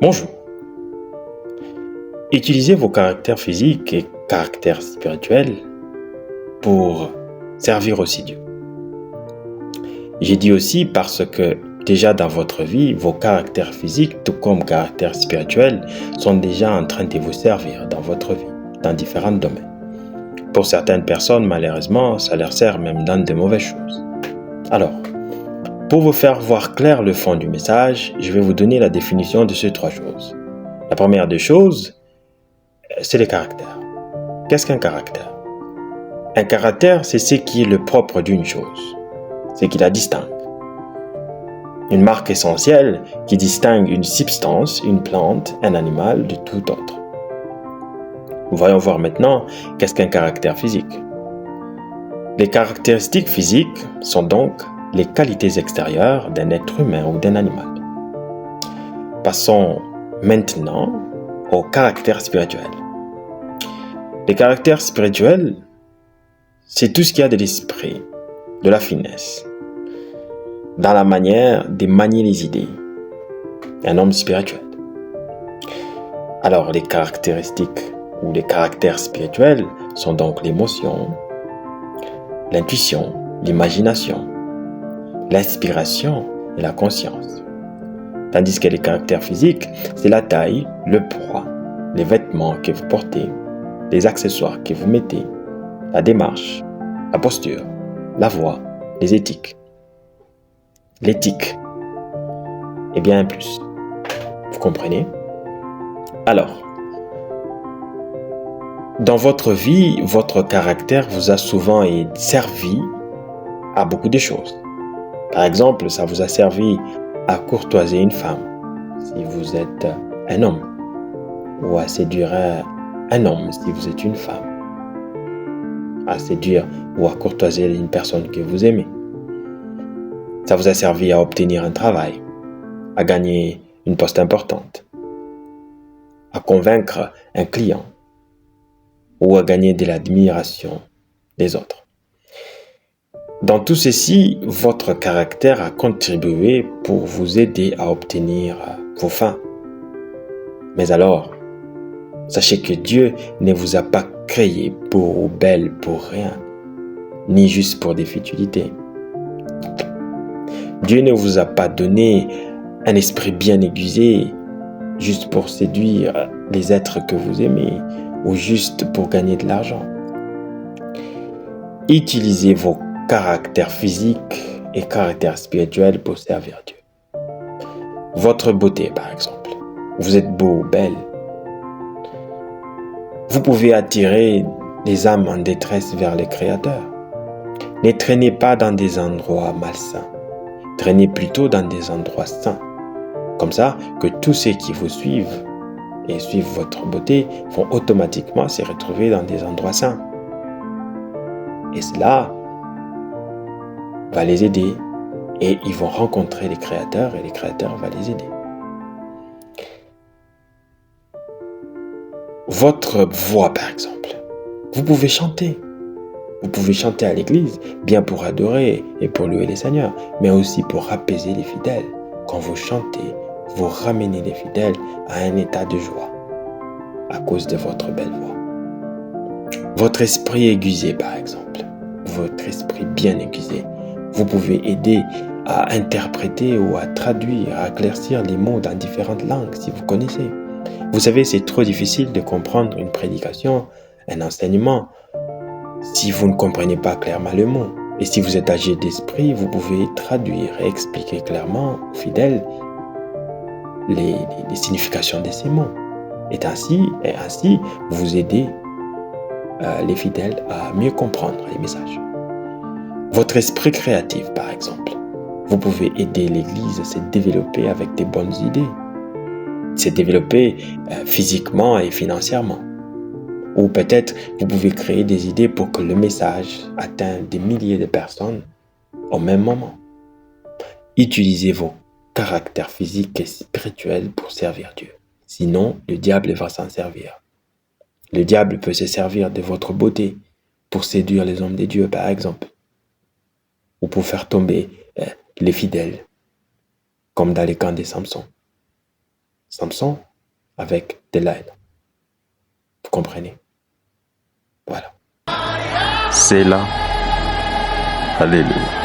Bonjour. Utilisez vos caractères physiques et caractères spirituels pour servir aussi Dieu. J'ai dit aussi parce que déjà dans votre vie, vos caractères physiques, tout comme caractères spirituels, sont déjà en train de vous servir dans votre vie, dans différents domaines. Pour certaines personnes, malheureusement, ça leur sert même dans de mauvaises choses. Alors, pour vous faire voir clair le fond du message, je vais vous donner la définition de ces trois choses. La première des choses, c'est le caractère. Qu'est-ce qu'un caractère? Un caractère, c'est ce qui est le propre d'une chose, ce qui la distingue. Une marque essentielle qui distingue une substance, une plante, un animal de tout autre. Voyons voir maintenant qu'est-ce qu'un caractère physique. Les caractéristiques physiques sont donc les qualités extérieures d'un être humain ou d'un animal. Passons maintenant au caractère spirituel. Les caractères spirituels, c'est tout ce qu'il y a de l'esprit, de la finesse, dans la manière de manier les idées. Un homme spirituel. Alors, les caractéristiques ou les caractères spirituels sont donc l'émotion, l'intuition, l'imagination, l'inspiration et la conscience. Tandis que les caractères physiques, c'est la taille, le poids, les vêtements que vous portez, les accessoires que vous mettez, la démarche, la posture, la voix, les éthiques, l'éthique et bien plus. Vous comprenez? Alors, dans votre vie, votre caractère vous a souvent servi à beaucoup de choses. Par exemple, ça vous a servi à courtoiser une femme, si vous êtes un homme, ou à séduire un homme, si vous êtes une femme, à séduire ou à courtoiser une personne que vous aimez. Ça vous a servi à obtenir un travail, à gagner une poste importante, à convaincre un client, ou à gagner de l'admiration des autres. Dans tout ceci, votre caractère a contribué pour vous aider à obtenir vos fins. Mais alors, sachez que Dieu ne vous a pas créé beau ou belle pour rien, ni juste pour des futilités. Dieu ne vous a pas donné un esprit bien aiguisé juste pour séduire les êtres que vous aimez ou juste pour gagner de l'argent. Utilisez vos caractères physiques et caractères spirituels pour servir Dieu. Votre beauté, par exemple. Vous êtes beau ou belle. Vous pouvez attirer les âmes en détresse vers le Créateur. Ne traînez pas dans des endroits malsains. Traînez plutôt dans des endroits saints. Comme ça, que tous ceux qui vous suivent et suivent votre beauté vont automatiquement se retrouver dans des endroits saints. Et cela va les aider et ils vont rencontrer les créateurs et les créateurs vont les aider. Votre voix, par exemple, vous pouvez chanter. Vous pouvez chanter à l'église, bien pour adorer et pour louer les Seigneurs, mais aussi pour apaiser les fidèles. Quand vous chantez, vous ramenez les fidèles à un état de joie à cause de votre belle voix. Votre esprit aiguisé, par exemple, votre esprit bien aiguisé, vous pouvez aider à interpréter ou à traduire, à éclaircir les mots dans différentes langues si vous connaissez. Vous savez, c'est trop difficile de comprendre une prédication, un enseignement, si vous ne comprenez pas clairement le mot. Et si vous êtes âgé d'esprit, vous pouvez traduire et expliquer clairement aux fidèles les significations de ces mots. Et ainsi, vous aidez les fidèles à mieux comprendre les messages. Votre esprit créatif, par exemple. Vous pouvez aider l'Église à se développer avec des bonnes idées, se développer physiquement et financièrement. Ou peut-être vous pouvez créer des idées pour que le message atteigne des milliers de personnes au même moment. Utilisez vos caractères physiques et spirituels pour servir Dieu. Sinon, le diable va s'en servir. Le diable peut se servir de votre beauté pour séduire les hommes de Dieu, par exemple, ou pour faire tomber les fidèles, comme dans les camps de Samson. Samson avec Delilah. Vous comprenez? Voilà. C'est là. Alléluia.